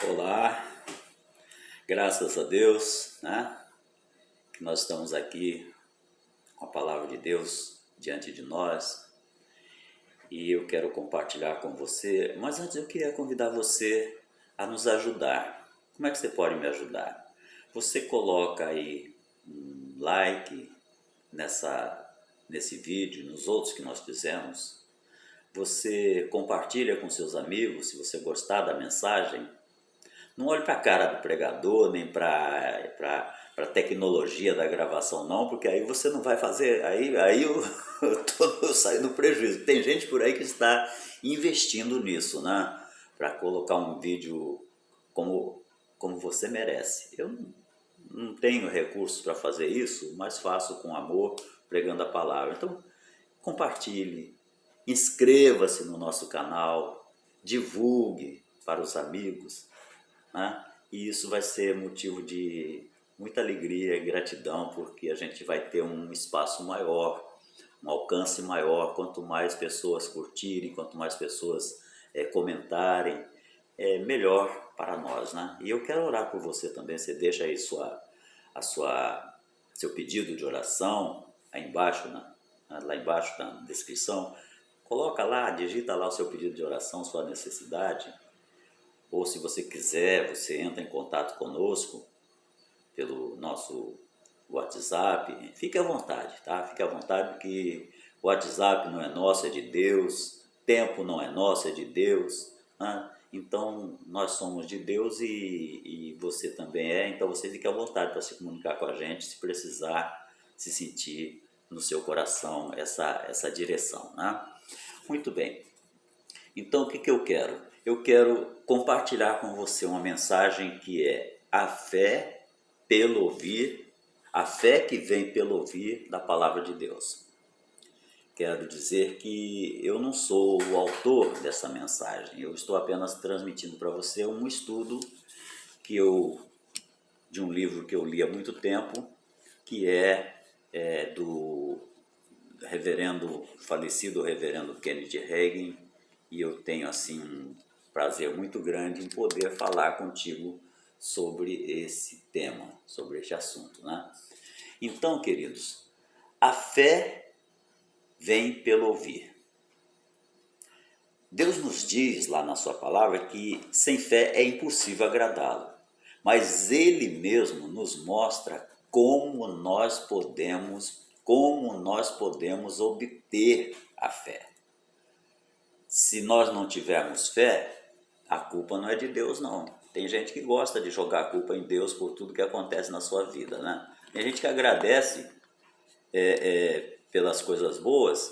Olá, graças a Deus, né? Que nós estamos aqui com a palavra de Deus diante de nós e eu quero compartilhar com você, mas antes eu queria convidar você a nos ajudar. Como é que você pode me ajudar? Você coloca aí um like nesse vídeo, nos outros que nós fizemos. Você compartilha com seus amigos se você gostar da mensagem. Não olhe para a cara do pregador, nem para a tecnologia da gravação não, porque aí você não vai fazer, aí eu saio no prejuízo. Tem gente por aí que está investindo nisso, né? Para colocar um vídeo como você merece. Eu não tenho recursos para fazer isso, mas faço com amor, pregando a palavra. Então, compartilhe, inscreva-se no nosso canal, divulgue para os amigos, né? E isso vai ser motivo de muita alegria e gratidão, porque a gente vai ter um espaço maior, um alcance maior, quanto mais pessoas curtirem, quanto mais pessoas comentarem, melhor para nós, né? E eu quero orar por você também. Você deixa aí seu pedido de oração aí embaixo, lá embaixo na descrição. Coloca lá, digita lá o seu pedido de oração, sua necessidade. Ou se você quiser, você entra em contato conosco pelo nosso WhatsApp. Fique à vontade, tá? Fique à vontade, porque o WhatsApp não é nosso, é de Deus. Tempo não é nosso, é de Deus, né? Então, nós somos de Deus e você também é. Então, você fique à vontade para se comunicar com a gente, se precisar, se sentir no seu coração essa direção, né? Muito bem. Então, o que eu quero? Eu quero compartilhar com você uma mensagem que é a fé pelo ouvir, a fé que vem pelo ouvir da palavra de Deus. Quero dizer que eu não sou o autor dessa mensagem, eu estou apenas transmitindo para você um estudo de um livro que eu li há muito tempo, que do falecido reverendo Kenneth Hagin, e eu tenho assim um prazer muito grande em poder falar contigo sobre esse tema, sobre este assunto, né? Então, queridos, a fé vem pelo ouvir. Deus nos diz lá na sua palavra que sem fé é impossível agradá-lo, mas Ele mesmo nos mostra como nós podemos obter a fé. Se nós não tivermos fé, a culpa não é de Deus, não. Tem gente que gosta de jogar a culpa em Deus por tudo que acontece na sua vida, né? Tem gente que agradece pelas coisas boas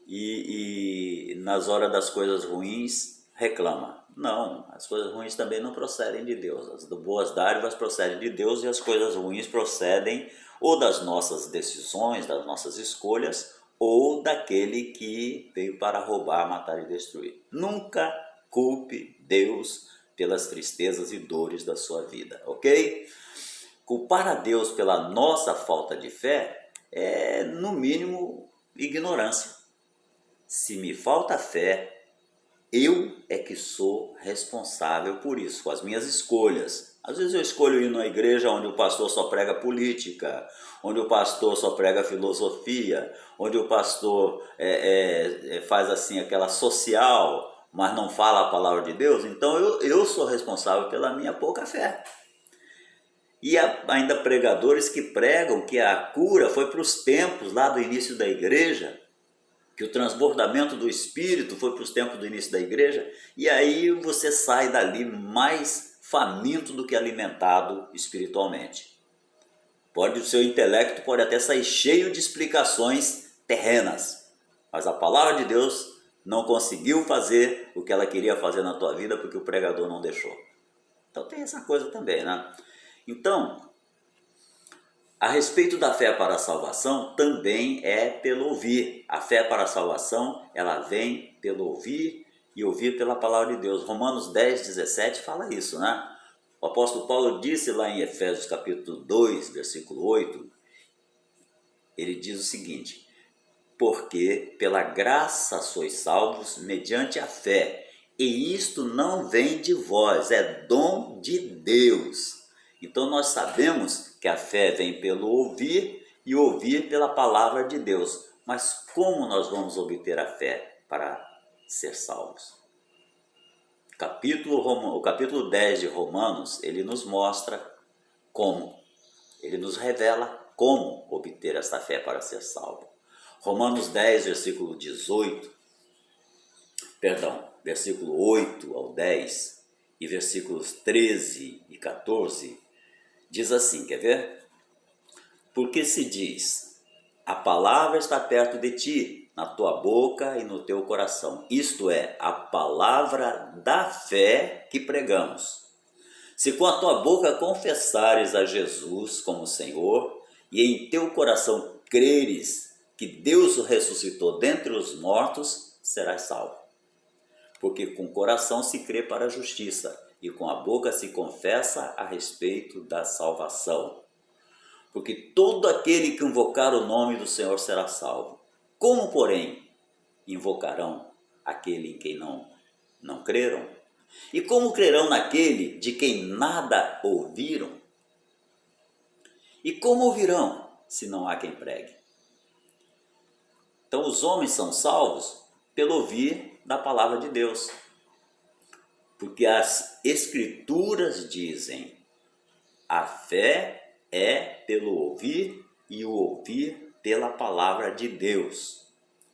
e nas horas das coisas ruins reclama. Não, as coisas ruins também não procedem de Deus. As boas dádivas procedem de Deus e as coisas ruins procedem ou das nossas decisões, das nossas escolhas, ou daquele que veio para roubar, matar e destruir. Nunca culpe Deus pelas tristezas e dores da sua vida, ok? Culpar a Deus pela nossa falta de fé é, no mínimo, ignorância. Se me falta fé, eu é que sou responsável por isso, com as minhas escolhas. Às vezes eu escolho ir numa igreja onde o pastor só prega política, onde o pastor só prega filosofia, onde o pastor faz assim aquela social, mas não fala a palavra de Deus. Então eu sou responsável pela minha pouca fé. E há ainda pregadores que pregam que a cura foi para os tempos lá do início da igreja, que o transbordamento do Espírito foi para os tempos do início da igreja, e aí você sai dali mais faminto do que alimentado espiritualmente. O seu intelecto pode até sair cheio de explicações terrenas, mas a palavra de Deus não conseguiu fazer o que ela queria fazer na tua vida porque o pregador não deixou. Então tem essa coisa também, né? Então, a respeito da fé para a salvação, também é pelo ouvir. A fé para a salvação, ela vem pelo ouvir e ouvir pela palavra de Deus. Romanos 10, 17 fala isso, né? O apóstolo Paulo disse lá em Efésios capítulo 2, versículo 8, ele diz o seguinte: porque pela graça sois salvos mediante a fé. E isto não vem de vós, é dom de Deus. Então nós sabemos que a fé vem pelo ouvir e ouvir pela palavra de Deus. Mas como nós vamos obter a fé para ser salvos? O capítulo 10 de Romanos, ele nos mostra como. Ele nos revela como obter esta fé para ser salvo. Romanos 10, versículo 8 ao 10 e versículos 13 e 14, diz assim, quer ver? Porque se diz, a palavra está perto de ti, na tua boca e no teu coração. Isto é, a palavra da fé que pregamos. Se com a tua boca confessares a Jesus como Senhor e em teu coração creres que Deus o ressuscitou dentre os mortos, serás salvo. Porque com o coração se crê para a justiça e com a boca se confessa a respeito da salvação. Porque todo aquele que invocar o nome do Senhor será salvo. Como, porém, invocarão aquele em quem não creram? E como crerão naquele de quem nada ouviram? E como ouvirão, se não há quem pregue? Então os homens são salvos pelo ouvir da palavra de Deus. Porque as Escrituras dizem, a fé é pelo ouvir e o ouvir pela palavra de Deus.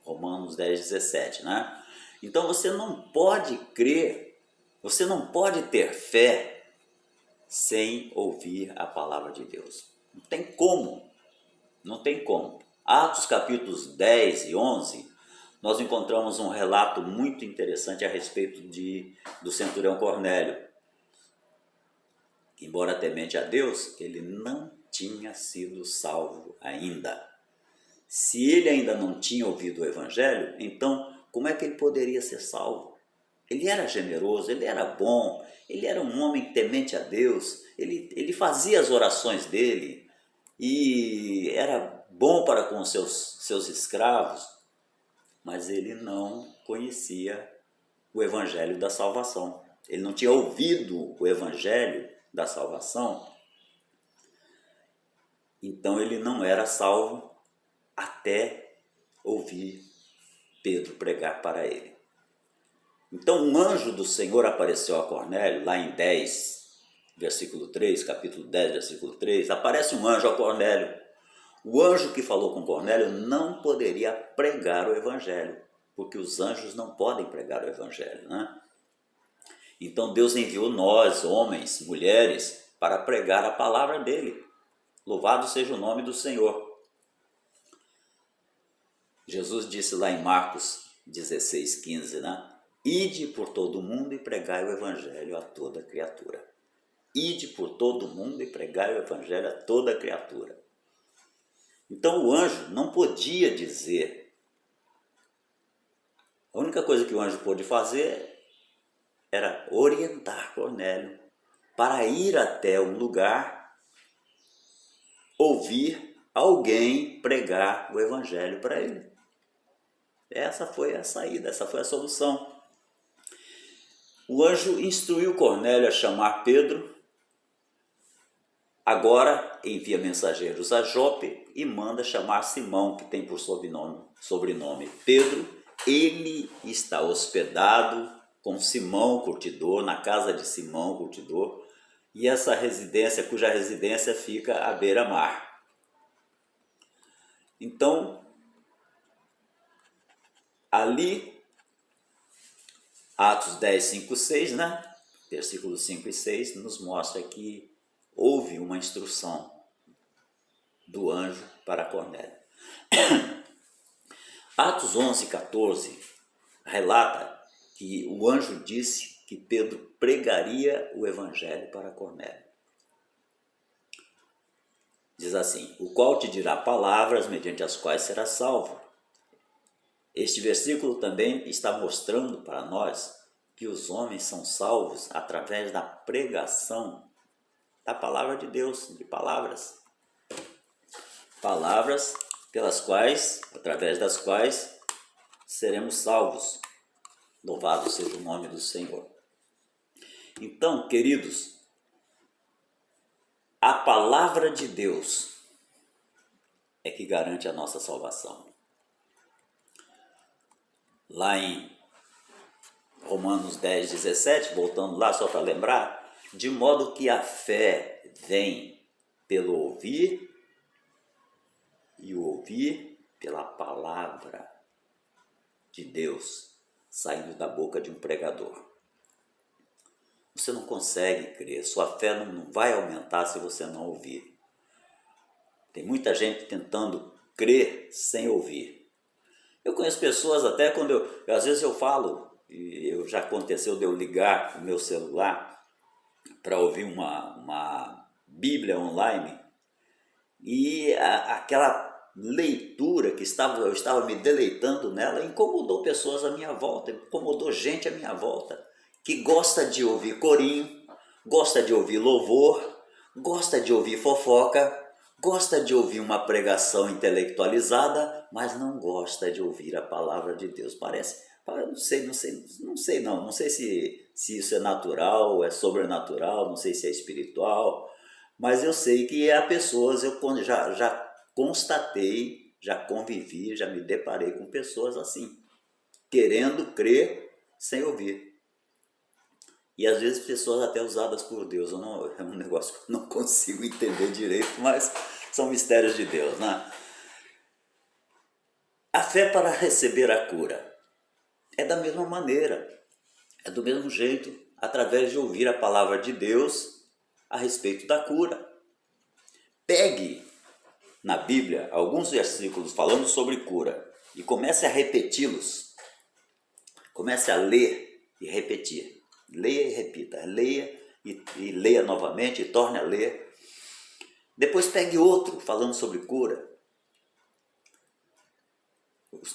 Romanos 10, 17, né? Então você não pode crer, você não pode ter fé sem ouvir a palavra de Deus. Não tem como, não tem como. Atos capítulos 10 e 11, nós encontramos um relato muito interessante a respeito do centurião Cornélio. Embora temente a Deus, ele não tinha sido salvo ainda. Se ele ainda não tinha ouvido o Evangelho, então como é que ele poderia ser salvo? Ele era generoso, ele era bom, ele era um homem temente a Deus, ele fazia as orações dele e era bom para com os seus escravos, mas ele não conhecia o Evangelho da salvação. Ele não tinha ouvido o Evangelho da salvação, então ele não era salvo até ouvir Pedro pregar para ele. Então um anjo do Senhor apareceu a Cornélio, lá em 10, versículo 3, capítulo 10, versículo 3, aparece um anjo a Cornélio. O anjo que falou com Cornélio não poderia pregar o Evangelho, porque os anjos não podem pregar o Evangelho, né? Então Deus enviou nós, homens, mulheres, para pregar a palavra dele. Louvado seja o nome do Senhor. Jesus disse lá em Marcos 16, 15, né? Ide por todo o mundo e pregai o Evangelho a toda criatura. Ide por todo o mundo e pregai o Evangelho a toda criatura. Então o anjo não podia dizer. A única coisa que o anjo pôde fazer era orientar Cornélio para ir até um lugar, ouvir alguém pregar o Evangelho para ele. Essa foi a saída, essa foi a solução. O anjo instruiu Cornélio a chamar Pedro. Agora envia mensageiros a Jope e manda chamar Simão, que tem por sobrenome Pedro. Ele está hospedado com Simão Curtidor, na casa de Simão Curtidor, e essa residência, cuja residência fica à beira-mar. Então, ali, Atos 10, 5, 6, né? Versículos 5 e 6, nos mostra que houve uma instrução do anjo para Cornélio. Atos 11, 14 relata que o anjo disse que Pedro pregaria o Evangelho para Cornélio. Diz assim, o qual te dirá palavras mediante as quais serás salvo. Este versículo também está mostrando para nós que os homens são salvos através da pregação da palavra de Deus, de palavras. Palavras através das quais seremos salvos. Louvado seja o nome do Senhor. Então, queridos, a palavra de Deus é que garante a nossa salvação. Lá em Romanos 10, 17, voltando lá só para lembrar, de modo que a fé vem pelo ouvir e o ouvir pela palavra de Deus saindo da boca de um pregador. Você não consegue crer, sua fé não vai aumentar se você não ouvir. Tem muita gente tentando crer sem ouvir. Eu conheço pessoas até quando às vezes eu falo, e já aconteceu de eu ligar o meu celular para ouvir uma Bíblia online, e aquela leitura que eu estava me deleitando nela incomodou pessoas à minha volta, incomodou gente à minha volta, que gosta de ouvir corinho, gosta de ouvir louvor, gosta de ouvir fofoca, gosta de ouvir uma pregação intelectualizada, mas não gosta de ouvir a palavra de Deus. Parece, não sei se isso é natural, é sobrenatural, não sei se é espiritual, mas eu sei que há pessoas, eu já constatei, já convivi, já me deparei com pessoas assim, querendo crer sem ouvir. E às vezes pessoas até usadas por Deus, é um negócio que eu não consigo entender direito, mas são mistérios de Deus, né? A fé para receber a cura é da mesma maneira, é do mesmo jeito, através de ouvir a palavra de Deus a respeito da cura. Pegue na Bíblia alguns versículos falando sobre cura e comece a repeti-los. Comece a ler e repetir. Leia e repita, leia e leia novamente e torne a ler. Depois pegue outro falando sobre cura.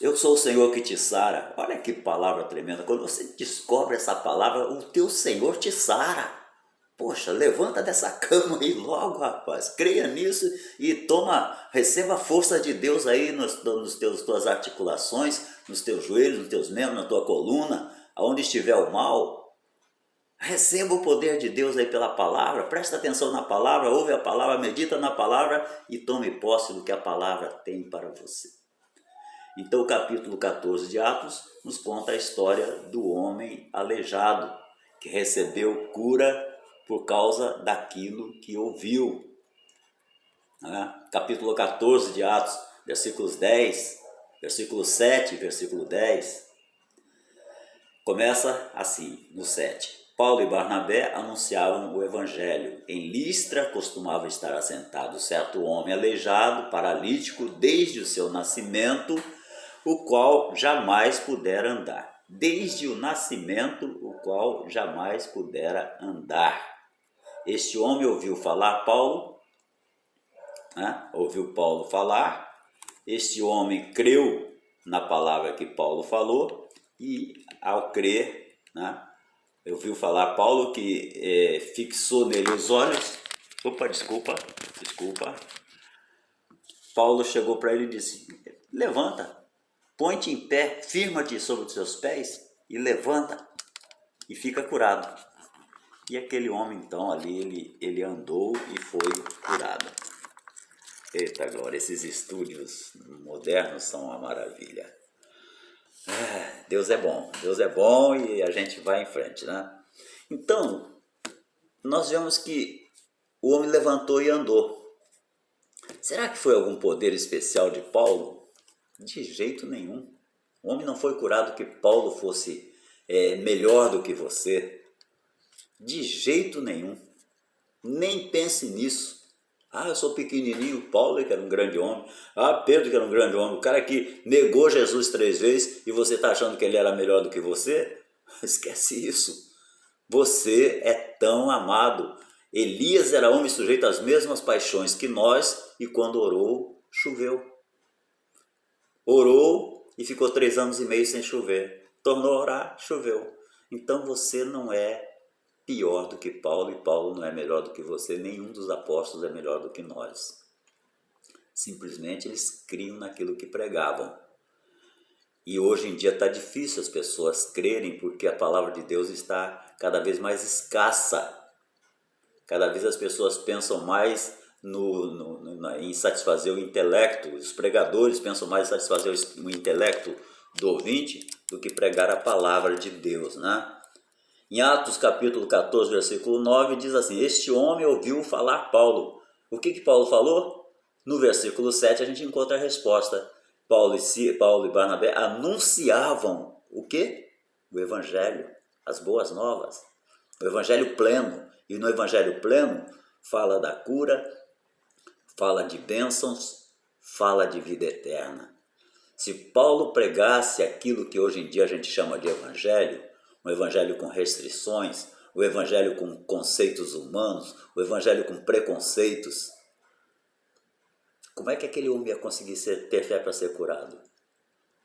Eu sou o Senhor que te sara. Olha que palavra tremenda. Quando você descobre essa palavra, o teu Senhor te sara. Poxa, levanta dessa cama aí logo, rapaz. Creia nisso e receba a força de Deus aí nas tuas articulações, nos teus joelhos, nos teus membros, na tua coluna, aonde estiver o mal. Receba o poder de Deus aí pela palavra, presta atenção na palavra, ouve a palavra, medita na palavra e tome posse do que a palavra tem para você. Então o capítulo 14 de Atos nos conta a história do homem aleijado, que recebeu cura por causa daquilo que ouviu. Capítulo 14 de Atos, versículos 10, versículo 7, versículo 10, começa assim, no 7. Paulo e Barnabé anunciavam o evangelho. Em Listra costumava estar assentado certo homem aleijado, paralítico, desde o seu nascimento, o qual jamais pudera andar. Desde o nascimento, o qual jamais pudera andar. Este homem ouviu Paulo falar, este homem creu na palavra que Paulo falou e ao crer, ouviu falar Paulo que fixou nele os olhos. Desculpa. Paulo chegou para ele e disse: levanta, põe-te em pé, firma-te sobre os seus pés e levanta e fica curado. E aquele homem então ali, ele andou e foi curado. Eita glória, esses estúdios modernos são uma maravilha. Deus é bom e a gente vai em frente, né? Então, nós vemos que o homem levantou e andou. Será que foi algum poder especial de Paulo? De jeito nenhum. O homem não foi curado que Paulo fosse melhor do que você. De jeito nenhum. Nem pense nisso. Eu sou pequenininho, Paulo que era um grande homem. Pedro que era um grande homem. O cara que negou Jesus 3 vezes e você está achando que ele era melhor do que você? Esquece isso. Você é tão amado. Elias era homem sujeito às mesmas paixões que nós e quando orou, choveu. Orou e ficou 3 anos e meio sem chover. Tornou a orar, choveu. Então você não é pior do que Paulo e Paulo não é melhor do que você. Nenhum dos apóstolos é melhor do que nós. Simplesmente eles criam naquilo que pregavam. E hoje em dia está difícil as pessoas crerem porque a palavra de Deus está cada vez mais escassa. Cada vez as pessoas pensam mais em satisfazer o intelecto, os pregadores pensam mais em satisfazer o intelecto do ouvinte do que pregar a palavra de Deus, né? Em Atos capítulo 14, versículo 9, diz assim: este homem ouviu falar Paulo. O que Paulo falou? No versículo 7 a gente encontra a resposta. Paulo e Barnabé anunciavam o quê? O evangelho, as boas novas, o evangelho pleno. E no evangelho pleno fala da cura, fala de bênçãos, fala de vida eterna. Se Paulo pregasse aquilo que hoje em dia a gente chama de evangelho, um evangelho com restrições, o evangelho com conceitos humanos, o evangelho com preconceitos, como é que aquele homem ia conseguir ter fé para ser curado?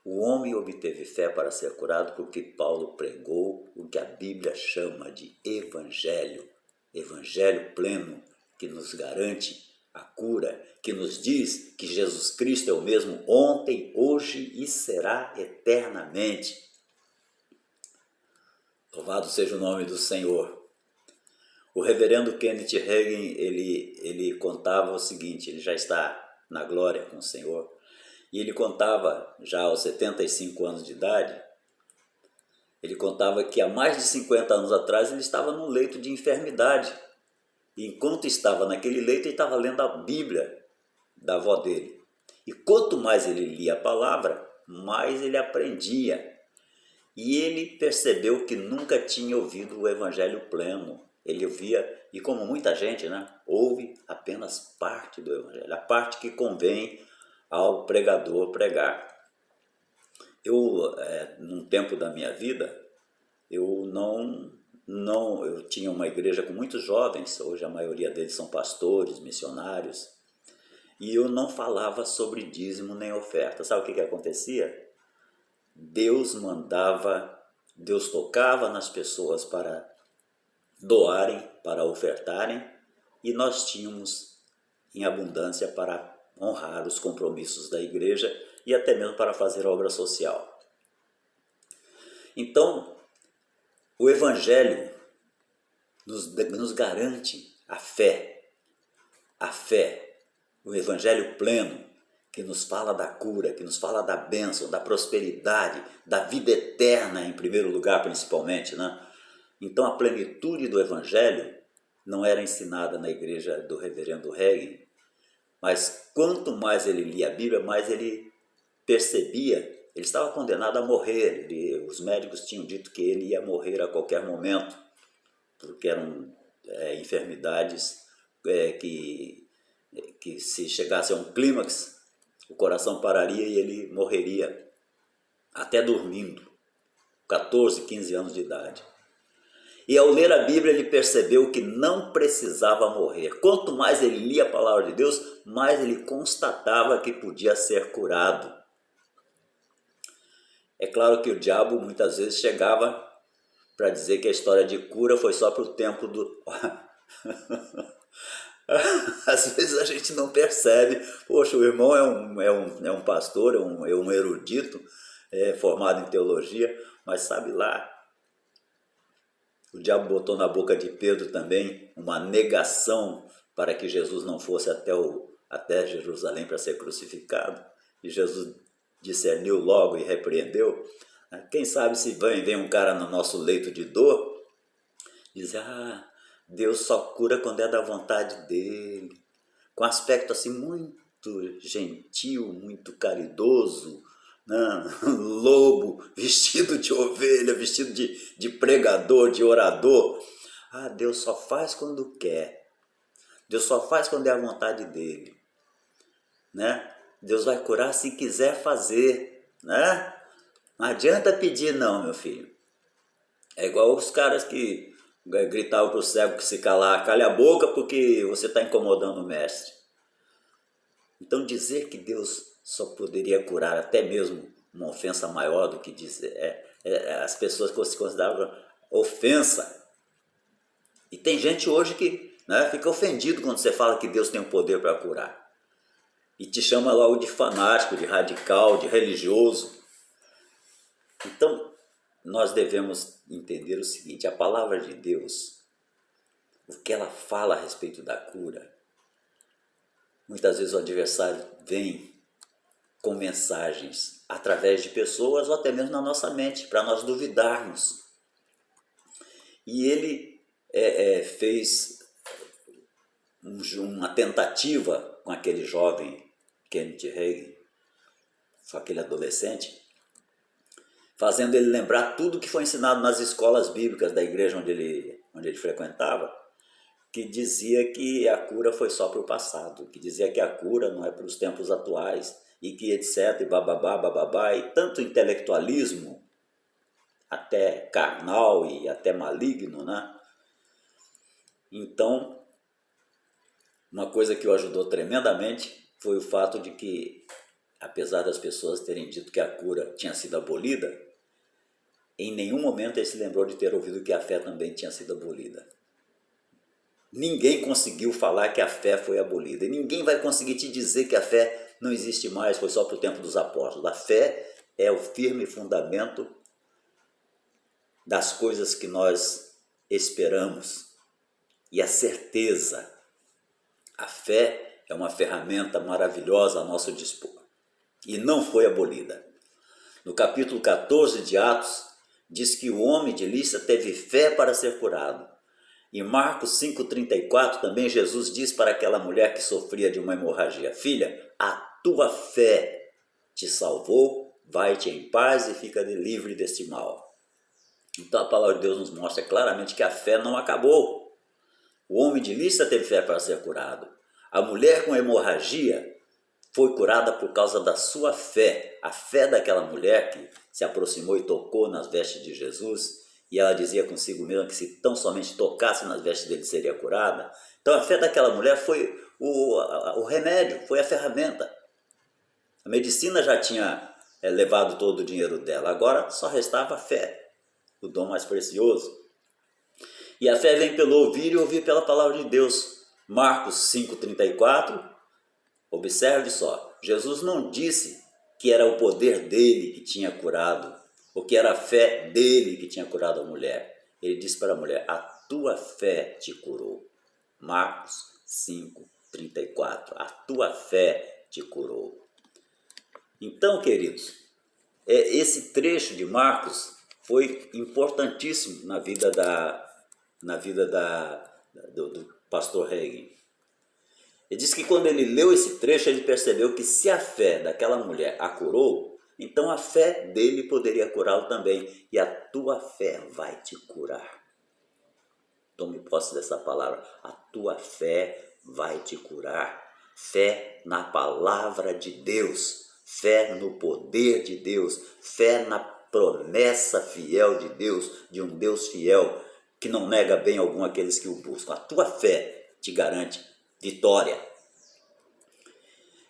O homem obteve fé para ser curado porque Paulo pregou o que a Bíblia chama de evangelho, evangelho pleno, que nos garante a cura, que nos diz que Jesus Cristo é o mesmo ontem, hoje e será eternamente. Louvado seja o nome do Senhor. O reverendo Kenneth Hagin, ele contava o seguinte, ele já está na glória com o Senhor, e ele contava, já aos 75 anos de idade, ele contava que há mais de 50 anos atrás ele estava num leito de enfermidade. E enquanto estava naquele leito, ele estava lendo a Bíblia da avó dele. E quanto mais ele lia a palavra, mais ele aprendia. E ele percebeu que nunca tinha ouvido o evangelho pleno. Ele ouvia, e como muita gente, né, ouve apenas parte do evangelho, a parte que convém ao pregador pregar. Eu, num tempo da minha vida, eu tinha uma igreja com muitos jovens, hoje a maioria deles são pastores, missionários, e eu não falava sobre dízimo nem oferta. Sabe o que acontecia? Deus tocava nas pessoas para doarem, para ofertarem, e nós tínhamos em abundância para honrar os compromissos da igreja e até mesmo para fazer obra social. Então, o evangelho nos garante a fé, o evangelho pleno, que nos fala da cura, que nos fala da bênção, da prosperidade, da vida eterna em primeiro lugar principalmente, né? Então a plenitude do evangelho não era ensinada na igreja do reverendo Hagin, mas quanto mais ele lia a Bíblia, mais ele percebia, ele estava condenado a morrer, os médicos tinham dito que ele ia morrer a qualquer momento, porque eram enfermidades que se chegasse a um clímax, o coração pararia e ele morreria, até dormindo, 14, 15 anos de idade. E ao ler a Bíblia ele percebeu que não precisava morrer. Quanto mais ele lia a palavra de Deus, mais ele constatava que podia ser curado. É claro que o diabo muitas vezes chegava para dizer que a história de cura foi só para o tempo do... Às vezes a gente não percebe. Poxa, o irmão é um pastor, é um erudito, formado em teologia, mas sabe lá, o diabo botou na boca de Pedro também uma negação para que Jesus não fosse até Jerusalém para ser crucificado. E Jesus discerniu logo e repreendeu. Quem sabe se vem um cara no nosso leito de dor, diz, Deus só cura quando é da vontade dele. Com aspecto assim muito gentil, muito caridoso, lobo, vestido de ovelha, vestido de pregador, de orador. Deus só faz quando quer. Deus só faz quando é a vontade dele. Né? Deus vai curar se quiser fazer. Né? Não adianta pedir não, meu filho. É igual os caras que gritavam para o cego que se calar, cale a boca porque você está incomodando o mestre. Então dizer que Deus só poderia curar até mesmo uma ofensa maior do que dizer, as pessoas se consideravam ofensa. E tem gente hoje que fica ofendido quando você fala que Deus tem o poder para curar. E te chama logo de fanático, de radical, de religioso. Então, nós devemos entender o seguinte: a palavra de Deus, o que ela fala a respeito da cura, muitas vezes o adversário vem com mensagens através de pessoas ou até mesmo na nossa mente, para nós duvidarmos. E ele fez uma tentativa com aquele jovem Kenneth Hagin, com aquele adolescente, fazendo ele lembrar tudo que foi ensinado nas escolas bíblicas da igreja onde ele frequentava, que dizia que a cura foi só para o passado, que dizia que a cura não é para os tempos atuais, e que etc, e bababá, bababá, e tanto intelectualismo, até carnal e até maligno, né? Então, uma coisa que o ajudou tremendamente foi o fato de que, apesar das pessoas terem dito que a cura tinha sido abolida, em nenhum momento ele se lembrou de ter ouvido que a fé também tinha sido abolida. Ninguém conseguiu falar que a fé foi abolida. E ninguém vai conseguir te dizer que a fé não existe mais, foi só para o tempo dos apóstolos. A fé é o firme fundamento das coisas que nós esperamos. E a certeza. A fé é uma ferramenta maravilhosa a nosso dispor. E não foi abolida. No capítulo 14 de Atos, diz que o homem de Listra teve fé para ser curado. Em Marcos 5,34 também Jesus diz para aquela mulher que sofria de uma hemorragia: filha, a tua fé te salvou, vai-te em paz e fica livre deste mal. Então a palavra de Deus nos mostra claramente que a fé não acabou. O homem de Listra teve fé para ser curado. A mulher com hemorragia foi curada por causa da sua fé. A fé daquela mulher que se aproximou e tocou nas vestes de Jesus. E ela dizia consigo mesma que se tão somente tocasse nas vestes dele seria curada. Então a fé daquela mulher foi o remédio, foi a ferramenta. A medicina já tinha levado todo o dinheiro dela, agora só restava a fé, o dom mais precioso. E a fé vem pelo ouvir e ouvir pela palavra de Deus. Marcos 5,34, observe só, Jesus não disse que era o poder dele que tinha curado, ou que era a fé dele que tinha curado a mulher. Ele disse para a mulher: a tua fé te curou. Marcos 5,34, a tua fé te curou. Então, queridos, esse trecho de Marcos foi importantíssimo na vida do pastor Hagin. Ele disse que quando ele leu esse trecho, ele percebeu que se a fé daquela mulher a curou, então a fé dele poderia curá-lo também. E a tua fé vai te curar. Tome posse dessa palavra. A tua fé vai te curar. Fé na palavra de Deus. Fé no poder de Deus. Fé na promessa fiel de Deus, de um Deus fiel, que não nega bem algum aqueles que o buscam. A tua fé te garante vitória.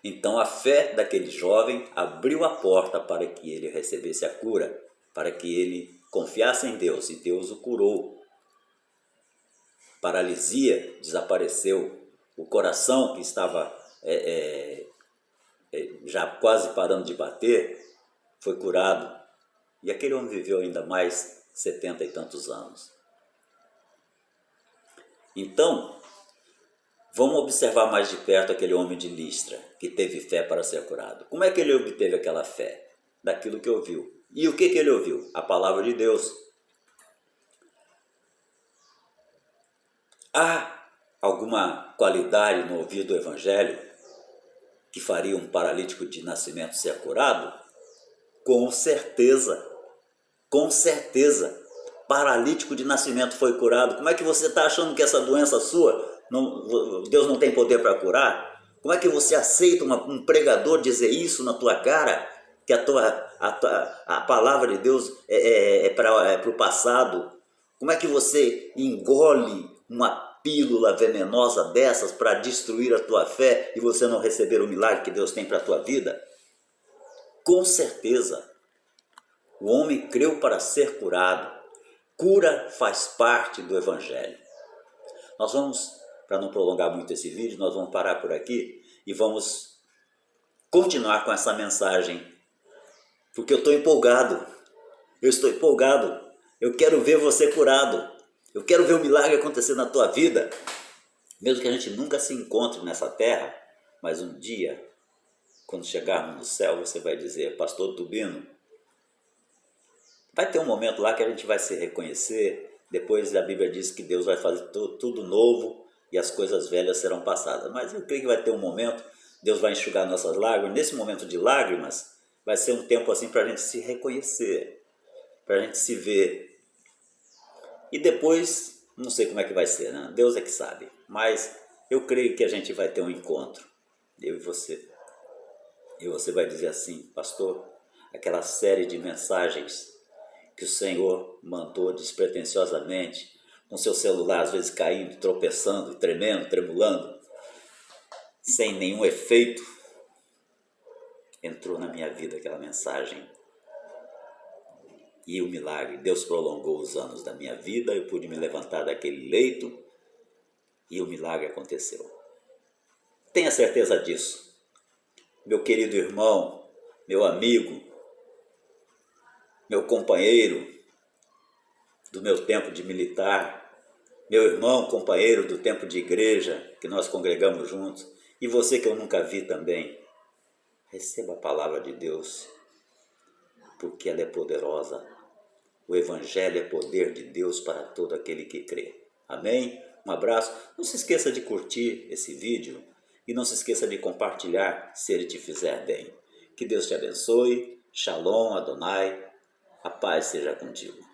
Então a fé daquele jovem abriu a porta para que ele recebesse a cura, para que ele confiasse em Deus, e Deus o curou. Paralisia desapareceu, o coração que estava já quase parando de bater foi curado, e aquele homem viveu ainda mais 70 e tantos anos. Então, vamos observar mais de perto aquele homem de Listra, que teve fé para ser curado. Como é que ele obteve aquela fé? Daquilo que ouviu. E o que ele ouviu? A palavra de Deus. Há alguma qualidade no ouvir do Evangelho que faria um paralítico de nascimento ser curado? Com certeza. Com certeza. Paralítico de nascimento foi curado. Como é que você está achando que essa doença sua, Deus não tem poder para curar? Como é que você aceita um pregador dizer isso na tua cara? Que a palavra de Deus é para o passado? Como é que você engole uma pílula venenosa dessas para destruir a tua fé e você não receber o milagre que Deus tem para a tua vida? Com certeza. O homem creu para ser curado. Cura faz parte do Evangelho. Nós vamos, para não prolongar muito esse vídeo, nós vamos parar por aqui e vamos continuar com essa mensagem, porque eu estou empolgado. Eu estou empolgado. Eu quero ver você curado. Eu quero ver o milagre acontecer na tua vida. Mesmo que a gente nunca se encontre nessa terra, mas um dia, quando chegarmos no céu, você vai dizer: Pastor Tubino, vai ter um momento lá que a gente vai se reconhecer. Depois a Bíblia diz que Deus vai fazer tudo novo e as coisas velhas serão passadas. Mas eu creio que vai ter um momento, Deus vai enxugar nossas lágrimas. Nesse momento de lágrimas, vai ser um tempo assim para a gente se reconhecer, para a gente se ver. E depois, não sei como é que vai ser, né? Deus é que sabe. Mas eu creio que a gente vai ter um encontro, eu e você. E você vai dizer assim: pastor, aquela série de mensagens que o Senhor mandou despretensiosamente, com seu celular às vezes caindo, tropeçando, tremendo, tremulando, sem nenhum efeito, entrou na minha vida aquela mensagem. E o milagre, Deus prolongou os anos da minha vida, eu pude me levantar daquele leito e o milagre aconteceu. Tenha certeza disso. Meu querido irmão, meu amigo, meu companheiro do meu tempo de militar, meu irmão, companheiro do tempo de igreja, que nós congregamos juntos, e você que eu nunca vi também, receba a palavra de Deus, porque ela é poderosa. O Evangelho é poder de Deus para todo aquele que crê. Amém? Um abraço. Não se esqueça de curtir esse vídeo e não se esqueça de compartilhar se ele te fizer bem. Que Deus te abençoe. Shalom, Adonai. A paz seja contigo.